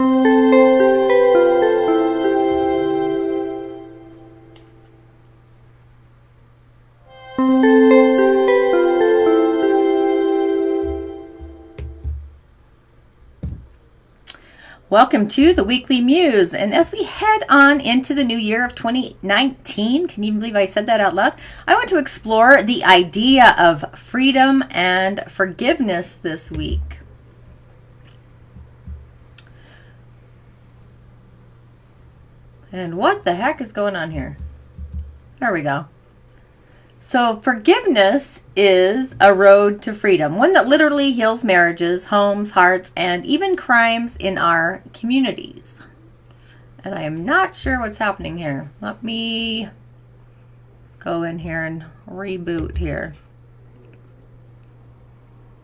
Welcome to the Weekly Muse. And as we head on into the new year of 2019, can you believe I said that out loud? I want to explore the idea of freedom and forgiveness this week. And what the heck is going on here? There we go. So forgiveness is a road to freedom, one that literally heals marriages, homes, hearts, and even crimes in our communities. And I am not sure what's happening here. Let me go in here and reboot here.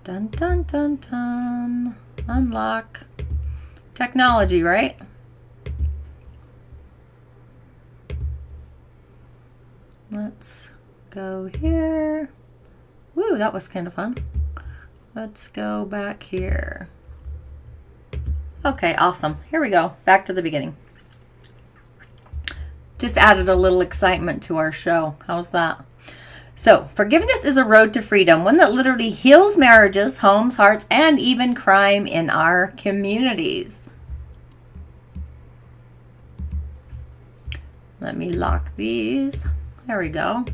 Dun, dun, dun, dun. Unlock. Technology, right? Let's go here. Woo, that was kind of fun. Let's go back here. Okay, awesome. Here we go. Back to the beginning. Just added a little excitement to our show. How's that? So, forgiveness is a road to freedom, one that literally heals marriages, homes, hearts, and even crime in our communities. Let me lock these. There we go.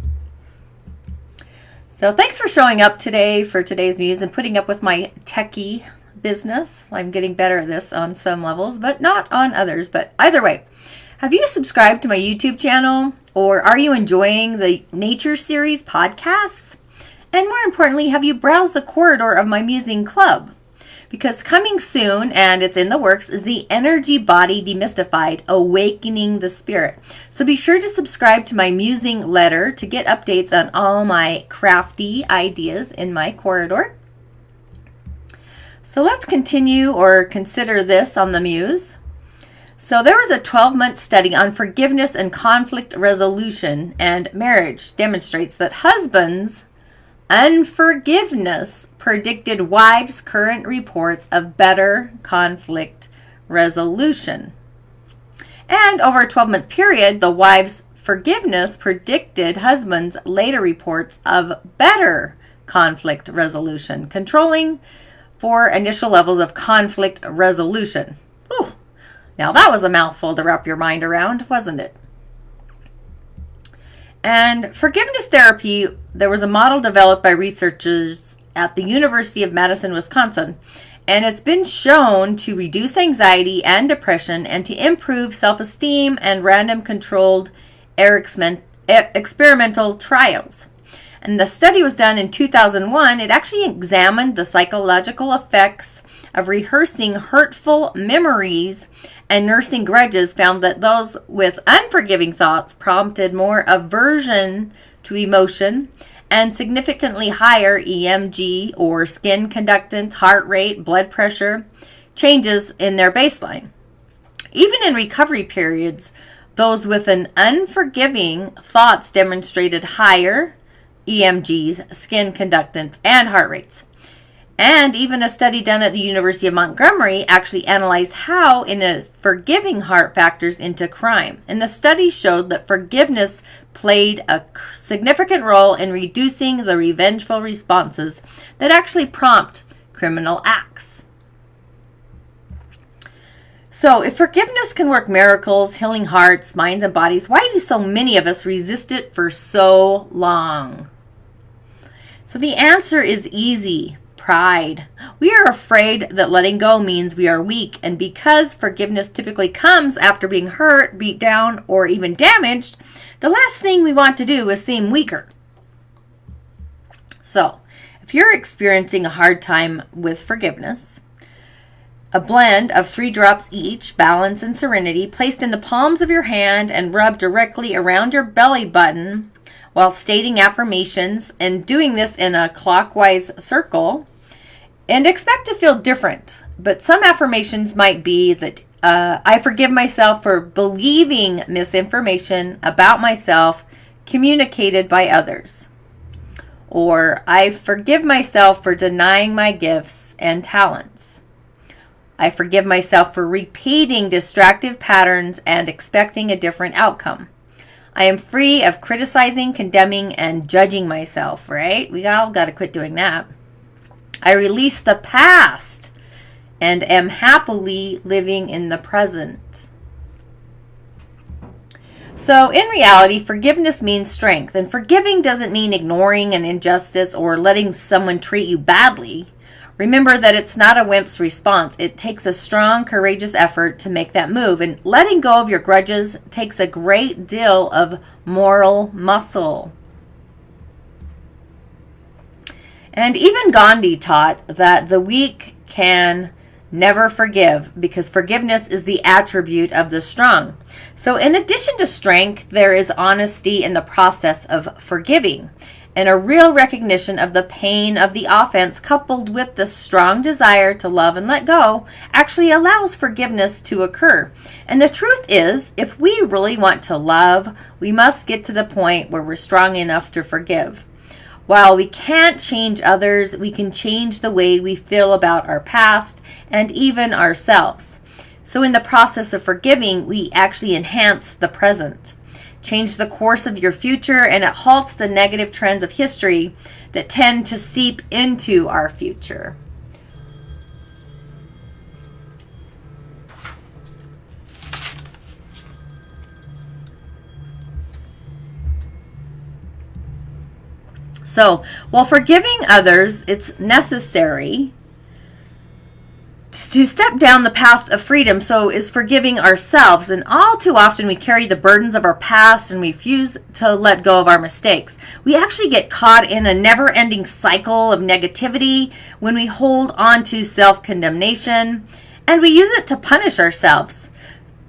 So thanks for showing up today for today's Muse and putting up with my techie business. I'm getting better at this on some levels, but not on others. But either way, have you subscribed to my YouTube channel, or are you enjoying the Nature Series podcasts? And more importantly, have you browsed the corridor of my Musing Club? Because coming soon, and it's in the works, is the Energy Body Demystified, Awakening the Spirit. So be sure to subscribe to my Musing letter to get updates on all my crafty ideas in my corridor. So let's continue or consider this on the Muse. So there was a 12-month study on forgiveness and conflict resolution, and marriage demonstrates that husbands' unforgiveness predicted wives' current reports of better conflict resolution. And over a 12-month period, the wives' forgiveness predicted husbands' later reports of better conflict resolution, controlling for initial levels of conflict resolution. Whew. Now that was a mouthful to wrap your mind around, wasn't it? And forgiveness therapy, there was a model developed by researchers at the University of Madison, Wisconsin, and it's been shown to reduce anxiety and depression and to improve self-esteem and random controlled experimental trials. And the study was done in 2001. It actually examined the psychological effects of rehearsing hurtful memories and nursing grudges, found that those with unforgiving thoughts prompted more aversion to emotion and significantly higher EMG or skin conductance, heart rate, blood pressure changes in their baseline. Even in recovery periods, those with an unforgiving thoughts demonstrated higher EMGs, skin conductance, and heart rates. And even a study done at the University of Montgomery actually analyzed how forgiving heart factors into crime. And the study showed that forgiveness played a significant role in reducing the revengeful responses that actually prompt criminal acts. So if forgiveness can work miracles, healing hearts, minds, and bodies, why do so many of us resist it for so long? So the answer is easy. Pride. We are afraid that letting go means we are weak, and because forgiveness typically comes after being hurt, beat down, or even damaged, the last thing we want to do is seem weaker. So, if you're experiencing a hard time with forgiveness, a blend of 3 drops each, balance and serenity, placed in the palms of your hand and rubbed directly around your belly button while stating affirmations, and doing this in a clockwise circle, and expect to feel different. But some affirmations might be that I forgive myself for believing misinformation about myself communicated by others. Or I forgive myself for denying my gifts and talents. I forgive myself for repeating destructive patterns and expecting a different outcome. I am free of criticizing, condemning, and judging myself, right? We all got to quit doing that. I release the past and am happily living in the present. So in reality, forgiveness means strength. And forgiving doesn't mean ignoring an injustice or letting someone treat you badly. Remember that it's not a wimp's response. It takes a strong, courageous effort to make that move. And letting go of your grudges takes a great deal of moral muscle. And even Gandhi taught that the weak can never forgive, because forgiveness is the attribute of the strong. So in addition to strength, there is honesty in the process of forgiving, and a real recognition of the pain of the offense coupled with the strong desire to love and let go actually allows forgiveness to occur. And the truth is, if we really want to love, we must get to the point where we're strong enough to forgive. While we can't change others, we can change the way we feel about our past and even ourselves. So in the process of forgiving, we actually enhance the present, change the course of your future, and it halts the negative trends of history that tend to seep into our future. So, while forgiving others, it's necessary to step down the path of freedom. So is forgiving ourselves. And all too often we carry the burdens of our past and refuse to let go of our mistakes. We actually get caught in a never-ending cycle of negativity when we hold on to self-condemnation, and we use it to punish ourselves.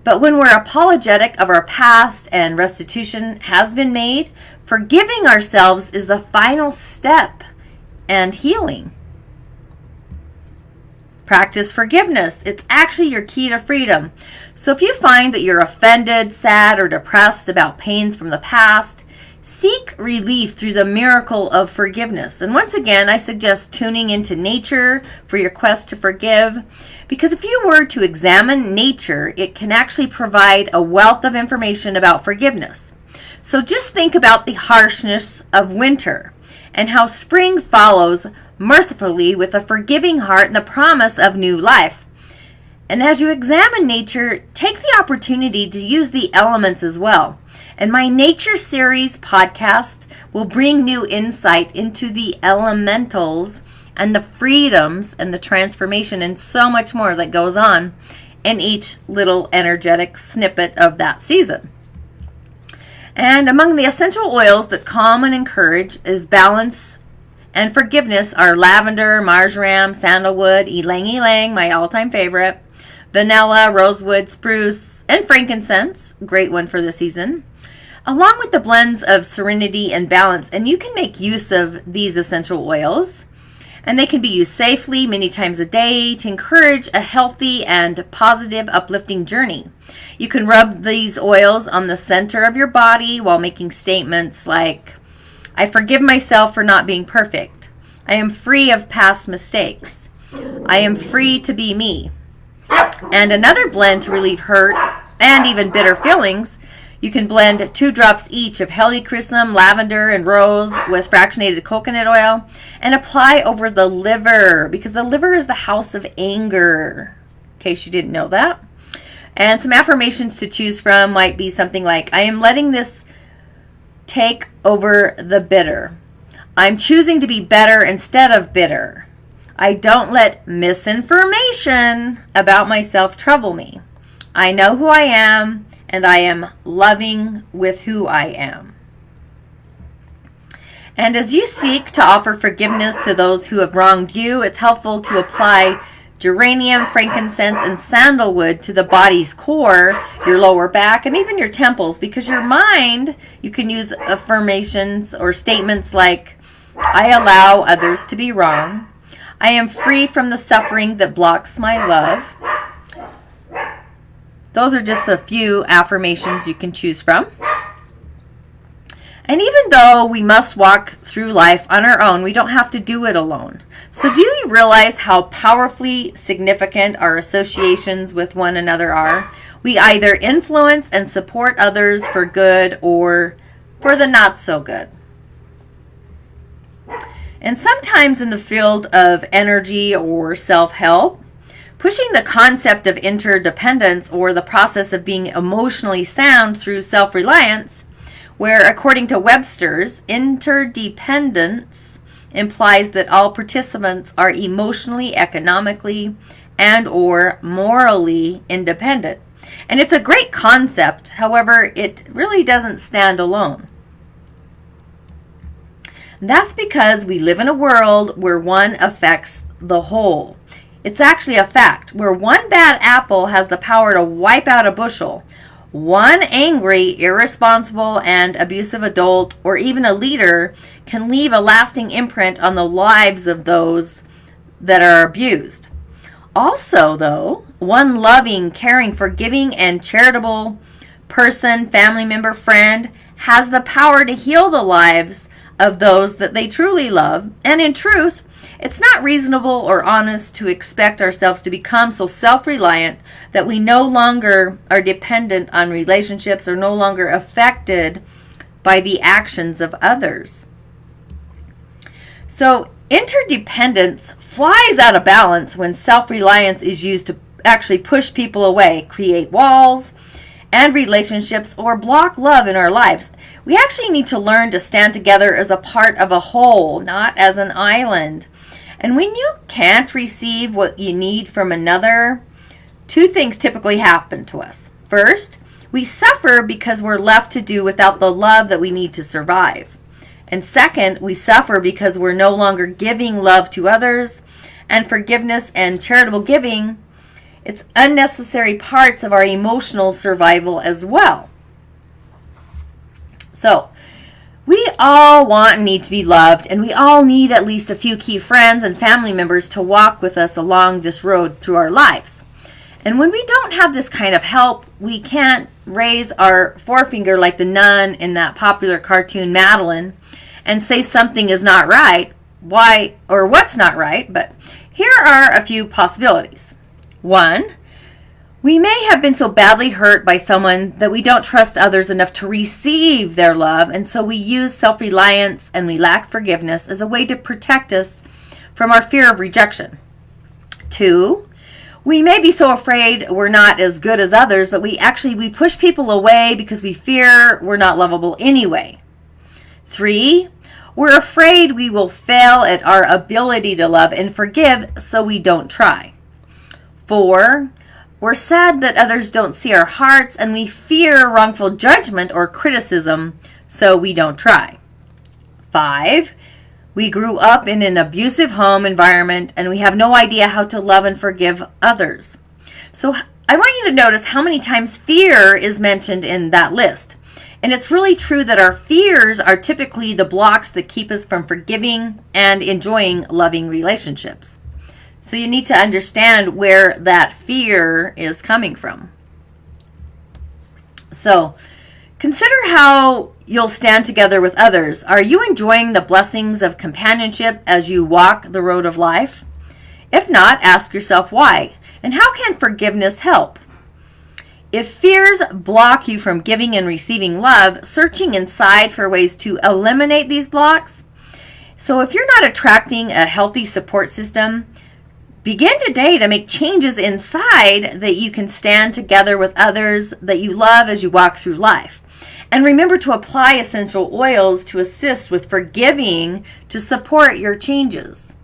But when we're apologetic of our past and restitution has been made, forgiving ourselves is the final step and healing. Practice forgiveness. It's actually your key to freedom. So if you find that you're offended, sad, or depressed about pains from the past, seek relief through the miracle of forgiveness. And once again, I suggest tuning into nature for your quest to forgive, because if you were to examine nature, it can actually provide a wealth of information about forgiveness. So just think about the harshness of winter and how spring follows mercifully with a forgiving heart and the promise of new life. And as you examine nature, take the opportunity to use the elements as well. And my Nature Series podcast will bring new insight into the elementals and the freedoms and the transformation and so much more that goes on in each little energetic snippet of that season. And among the essential oils that calm and encourage is balance and forgiveness are lavender, marjoram, sandalwood, ylang ylang, my all-time favorite, vanilla, rosewood, spruce, and frankincense, great one for the season, along with the blends of serenity and balance. And you can make use of these essential oils, and they can be used safely many times a day to encourage a healthy and positive, uplifting journey. You can rub these oils on the center of your body while making statements like, I forgive myself for not being perfect. I am free of past mistakes. I am free to be me. And another blend to relieve hurt and even bitter feelings, you can blend 2 drops each of helichrysum, lavender, and rose with fractionated coconut oil and apply over the liver, because the liver is the house of anger, in case you didn't know that. And some affirmations to choose from might be something like, I am letting this take over the bitter. I'm choosing to be better instead of bitter. I don't let misinformation about myself trouble me. I know who I am, and I am loving with who I am. And as you seek to offer forgiveness to those who have wronged you, it's helpful to apply geranium, frankincense, and sandalwood to the body's core, your lower back, and even your temples, because your mind, you can use affirmations or statements like, I allow others to be wrong. I am free from the suffering that blocks my love. Those are just a few affirmations you can choose from. And even though we must walk through life on our own, we don't have to do it alone. So do you realize how powerfully significant our associations with one another are? We either influence and support others for good or for the not so good. And sometimes in the field of energy or self-help, pushing the concept of interdependence or the process of being emotionally sound through self-reliance, where according to Webster's, interdependence implies that all participants are emotionally, economically, and or morally independent. And it's a great concept, however, it really doesn't stand alone. That's because we live in a world where one affects the whole. It's actually a fact, where one bad apple has the power to wipe out a bushel. One angry, irresponsible, and abusive adult, or even a leader, can leave a lasting imprint on the lives of those that are abused. Also, though, one loving, caring, forgiving, and charitable person, family member, friend, has the power to heal the lives of those that they truly love. And in truth, it's not reasonable or honest to expect ourselves to become so self-reliant that we no longer are dependent on relationships or no longer affected by the actions of others. So interdependence flies out of balance when self-reliance is used to actually push people away, create walls and relationships, or block love in our lives. We actually need to learn to stand together as a part of a whole, not as an island. And when you can't receive what you need from another, two things typically happen to us. First, we suffer because we're left to do without the love that we need to survive. And second, we suffer because we're no longer giving love to others, and forgiveness and charitable giving, it's unnecessary parts of our emotional survival as well. So, we all want and need to be loved, and we all need at least a few key friends and family members to walk with us along this road through our lives. And when we don't have this kind of help, we can't raise our forefinger like the nun in that popular cartoon Madeline and say something is not right, why or what's not right, but here are a few possibilities. 1, we may have been so badly hurt by someone that we don't trust others enough to receive their love, and so we use self-reliance and we lack forgiveness as a way to protect us from our fear of rejection. 2, we may be so afraid we're not as good as others that we push people away because we fear we're not lovable anyway. 3, we're afraid we will fail at our ability to love and forgive, so we don't try. 4, we're sad that others don't see our hearts, and we fear wrongful judgment or criticism, so we don't try. 5, we grew up in an abusive home environment, and we have no idea how to love and forgive others. So I want you to notice how many times fear is mentioned in that list. And it's really true that our fears are typically the blocks that keep us from forgiving and enjoying loving relationships. So you need to understand where that fear is coming from. So consider how you'll stand together with others. Are you enjoying the blessings of companionship as you walk the road of life? If not, ask yourself why. And how can forgiveness help? If fears block you from giving and receiving love, searching inside for ways to eliminate these blocks. So if you're not attracting a healthy support system, begin today to make changes inside that you can stand together with others that you love as you walk through life. And remember to apply essential oils to assist with forgiving to support your changes.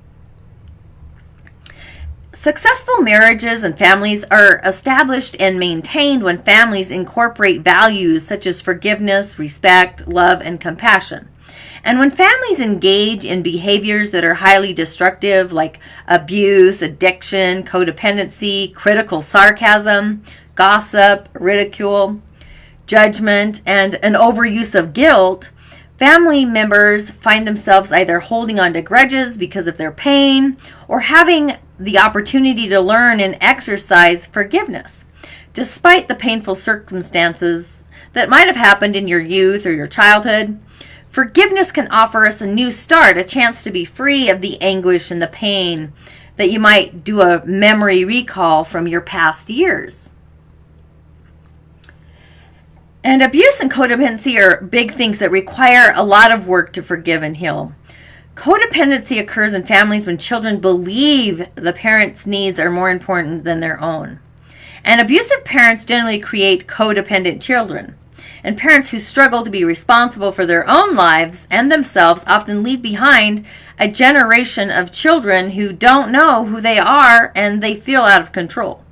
Successful marriages and families are established and maintained when families incorporate values such as forgiveness, respect, love, and compassion. And when families engage in behaviors that are highly destructive, like abuse, addiction, codependency, critical sarcasm, gossip, ridicule, judgment, and an overuse of guilt, family members find themselves either holding on to grudges because of their pain or having the opportunity to learn and exercise forgiveness, despite the painful circumstances that might have happened in your youth or your childhood. Forgiveness can offer us a new start, a chance to be free of the anguish and the pain that you might do a memory recall from your past years. And abuse and codependency are big things that require a lot of work to forgive and heal. Codependency occurs in families when children believe the parents' needs are more important than their own. And abusive parents generally create codependent children. And parents who struggle to be responsible for their own lives and themselves often leave behind a generation of children who don't know who they are and they feel out of control.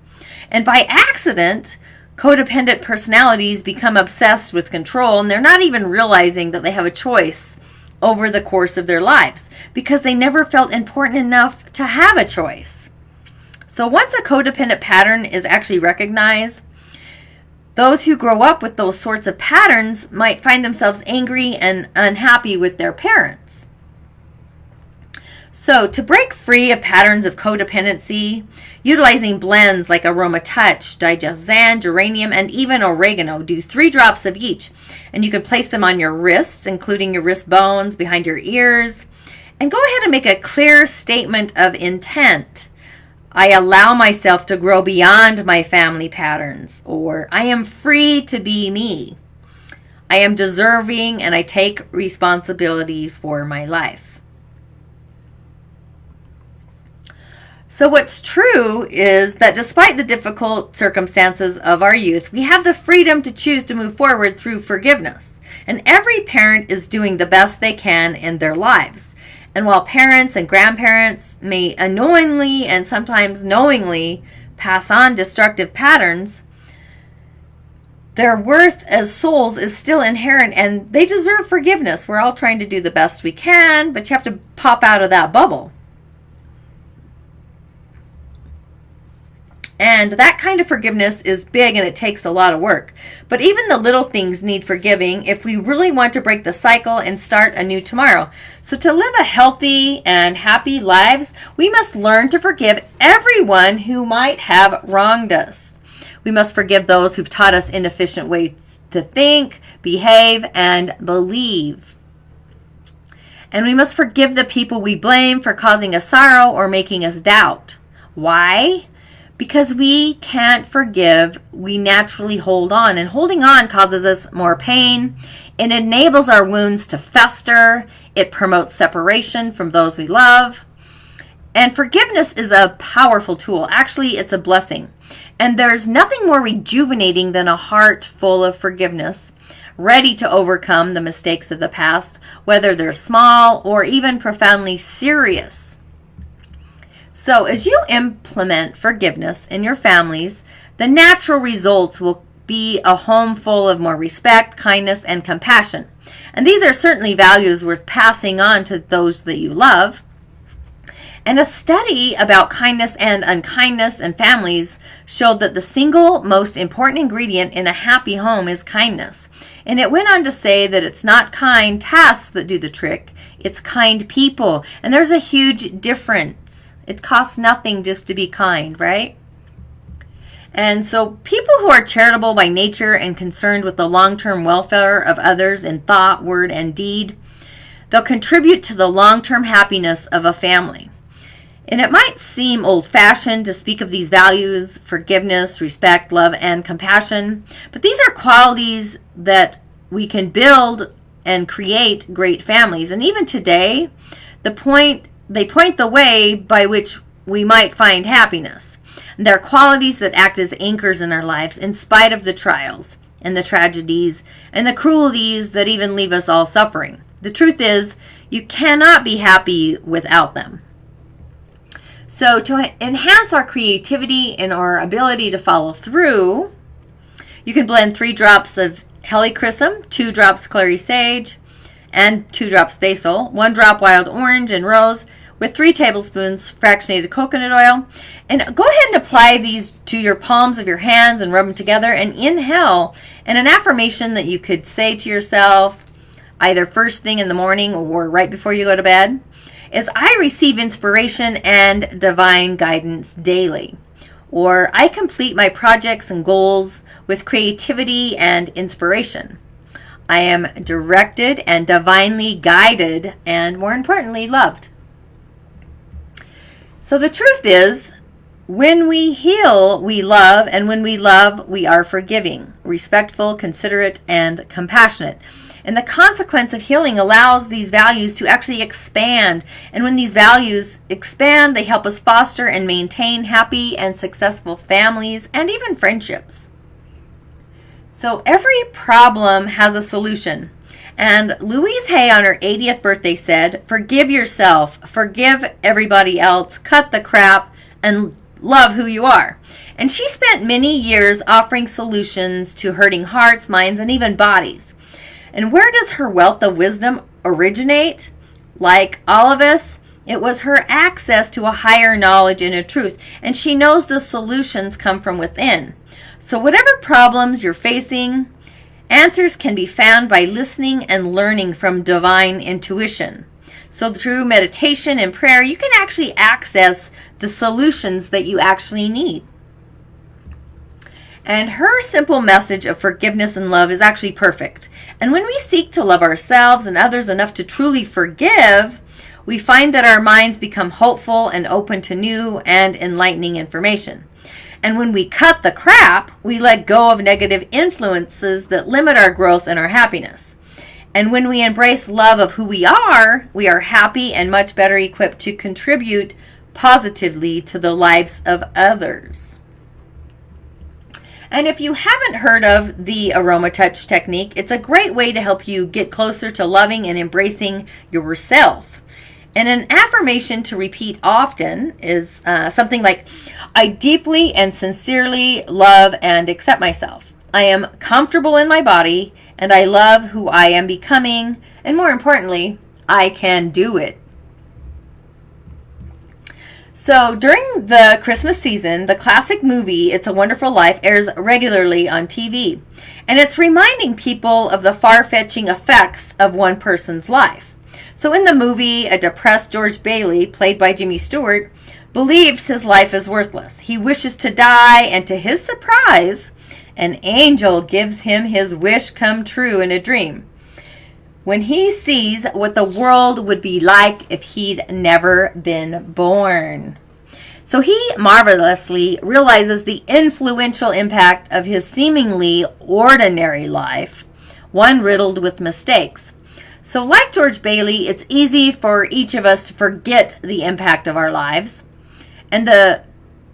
And by accident, codependent personalities become obsessed with control, and they're not even realizing that they have a choice over the course of their lives because they never felt important enough to have a choice. So once a codependent pattern is actually recognized, those who grow up with those sorts of patterns might find themselves angry and unhappy with their parents. So to break free of patterns of codependency, utilizing blends like Aroma Touch, Digest-Zan, Geranium, and even oregano, do 3 drops of each. And you can place them on your wrists, including your wrist bones, behind your ears. And go ahead and make a clear statement of intent. I allow myself to grow beyond my family patterns, or I am free to be me. I am deserving and I take responsibility for my life. So what's true is that despite the difficult circumstances of our youth, we have the freedom to choose to move forward through forgiveness. And every parent is doing the best they can in their lives. And while parents and grandparents may unknowingly and sometimes knowingly pass on destructive patterns, their worth as souls is still inherent and they deserve forgiveness. We're all trying to do the best we can, but you have to pop out of that bubble. And that kind of forgiveness is big and it takes a lot of work. But even the little things need forgiving if we really want to break the cycle and start a new tomorrow. So to live a healthy and happy lives, we must learn to forgive everyone who might have wronged us. We must forgive those who've taught us inefficient ways to think, behave, and believe. And we must forgive the people we blame for causing us sorrow or making us doubt. Why? Because we can't forgive, we naturally hold on. And holding on causes us more pain. It enables our wounds to fester. It promotes separation from those we love. And forgiveness is a powerful tool. Actually, it's a blessing. And there's nothing more rejuvenating than a heart full of forgiveness, ready to overcome the mistakes of the past, whether they're small or even profoundly serious. So as you implement forgiveness in your families, the natural results will be a home full of more respect, kindness, and compassion. And these are certainly values worth passing on to those that you love. And a study about kindness and unkindness in families showed that the single most important ingredient in a happy home is kindness. And it went on to say that it's not kind tasks that do the trick, it's kind people. And there's a huge difference. It costs nothing just to be kind, right? And so people who are charitable by nature and concerned with the long-term welfare of others in thought, word, and deed, they'll contribute to the long-term happiness of a family. And it might seem old-fashioned to speak of these values, forgiveness, respect, love, and compassion, but these are qualities that we can build and create great families. And even today, they point the way by which we might find happiness. And they're qualities that act as anchors in our lives in spite of the trials and the tragedies and the cruelties that even leave us all suffering. The truth is, you cannot be happy without them. So to enhance our creativity and our ability to follow through, you can blend 3 drops of helichrysum, 2 drops clary sage, and 2 drops basil, 1 drop wild orange and rose, with 3 tablespoons fractionated coconut oil. And go ahead and apply these to your palms of your hands and rub them together and inhale. And an affirmation that you could say to yourself either first thing in the morning or right before you go to bed is, I receive inspiration and divine guidance daily. Or I complete my projects and goals with creativity and inspiration. I am directed and divinely guided, and more importantly, loved. So the truth is, when we heal, we love, and when we love, we are forgiving, respectful, considerate, and compassionate. And the consequence of healing allows these values to actually expand. And when these values expand, they help us foster and maintain happy and successful families and even friendships. So every problem has a solution. And Louise Hay on her 80th birthday said, "Forgive yourself, forgive everybody else, cut the crap, and love who you are." And she spent many years offering solutions to hurting hearts, minds, and even bodies. And where does her wealth of wisdom originate? Like all of us, it was her access to a higher knowledge and a truth. And she knows the solutions come from within. So whatever problems you're facing, answers can be found by listening and learning from divine intuition. So through meditation and prayer, you can actually access the solutions that you actually need. And her simple message of forgiveness and love is actually perfect. And when we seek to love ourselves and others enough to truly forgive, we find that our minds become hopeful and open to new and enlightening information. And when we cut the crap, we let go of negative influences that limit our growth and our happiness. And when we embrace love of who we are happy and much better equipped to contribute positively to the lives of others. And if you haven't heard of the Aroma Touch technique, it's a great way to help you get closer to loving and embracing yourself. And an affirmation to repeat often is something like, "I deeply and sincerely love and accept myself. I am comfortable in my body, and I love who I am becoming, and more importantly, I can do it." So during the Christmas season, the classic movie It's a Wonderful Life airs regularly on TV. And it's reminding people of the far-fetching effects of one person's life. So in the movie, a depressed George Bailey, played by Jimmy Stewart, believes his life is worthless. He wishes to die, and to his surprise, an angel gives him his wish come true in a dream, when he sees what the world would be like if he'd never been born. So he marvelously realizes the influential impact of his seemingly ordinary life, one riddled with mistakes. So like George Bailey, it's easy for each of us to forget the impact of our lives and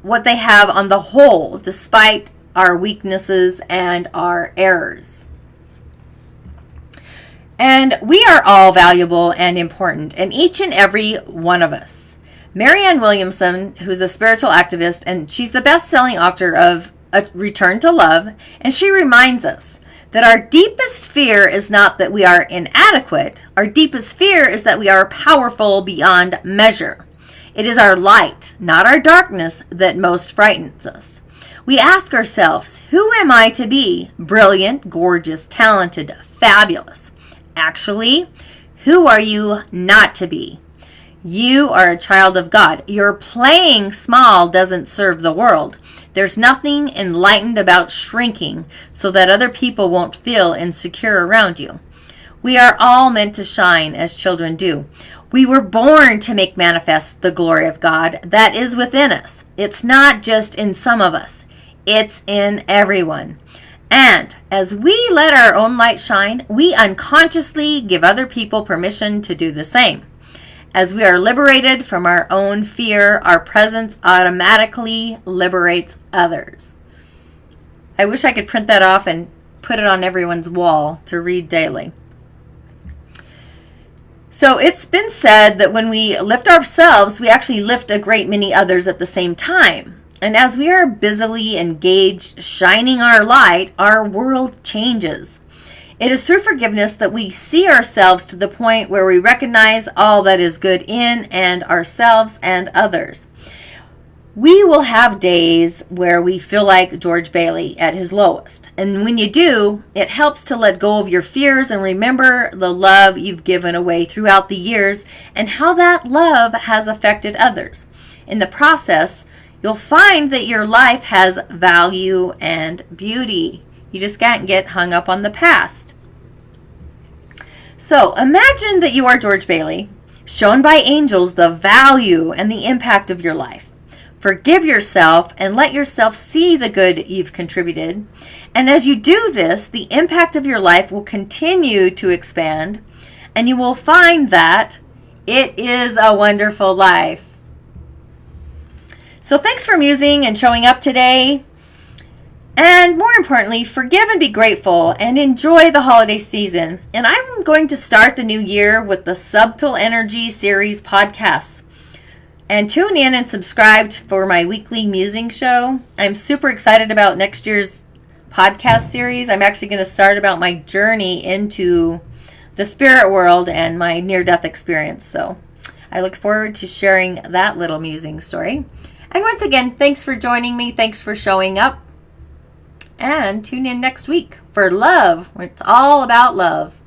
what they have on the whole, despite our weaknesses and our errors. And we are all valuable and important, and each and every one of us. Marianne Williamson, who's a spiritual activist, and she's the best-selling author of A Return to Love, and she reminds us that our deepest fear is not that we are inadequate. Our deepest fear is that we are powerful beyond measure. It is our light, not our darkness, that most frightens us. We ask ourselves, who am I to be? Brilliant, gorgeous, talented, fabulous. Actually, who are you not to be? You are a child of God. Your playing small doesn't serve the world. There's nothing enlightened about shrinking so that other people won't feel insecure around you. We are all meant to shine as children do. We were born to make manifest the glory of God that is within us. It's not just in some of us. It's in everyone. And as we let our own light shine, we unconsciously give other people permission to do the same. As we are liberated from our own fear, our presence automatically liberates others. I wish I could print that off and put it on everyone's wall to read daily. So it's been said that when we lift ourselves, we actually lift a great many others at the same time. And as we are busily engaged, shining our light, our world changes. It is through forgiveness that we see ourselves to the point where we recognize all that is good in and ourselves and others. We will have days where we feel like George Bailey at his lowest. And when you do, it helps to let go of your fears and remember the love you've given away throughout the years and how that love has affected others. In the process, you'll find that your life has value and beauty. You just can't get hung up on the past. So imagine that you are George Bailey, shown by angels the value and the impact of your life. Forgive yourself and let yourself see the good you've contributed. And as you do this, the impact of your life will continue to expand, and you will find that it is a wonderful life. So thanks for musing and showing up today. And more importantly, forgive and be grateful and enjoy the holiday season. And I'm going to start the new year with the Subtle Energy series podcasts. And tune in and subscribe for my weekly musing show. I'm super excited about next year's podcast series. I'm actually going to start about my journey into the spirit world and my near-death experience. So I look forward to sharing that little musing story. And once again, thanks for joining me. Thanks for showing up. And tune in next week for love, where it's all about love.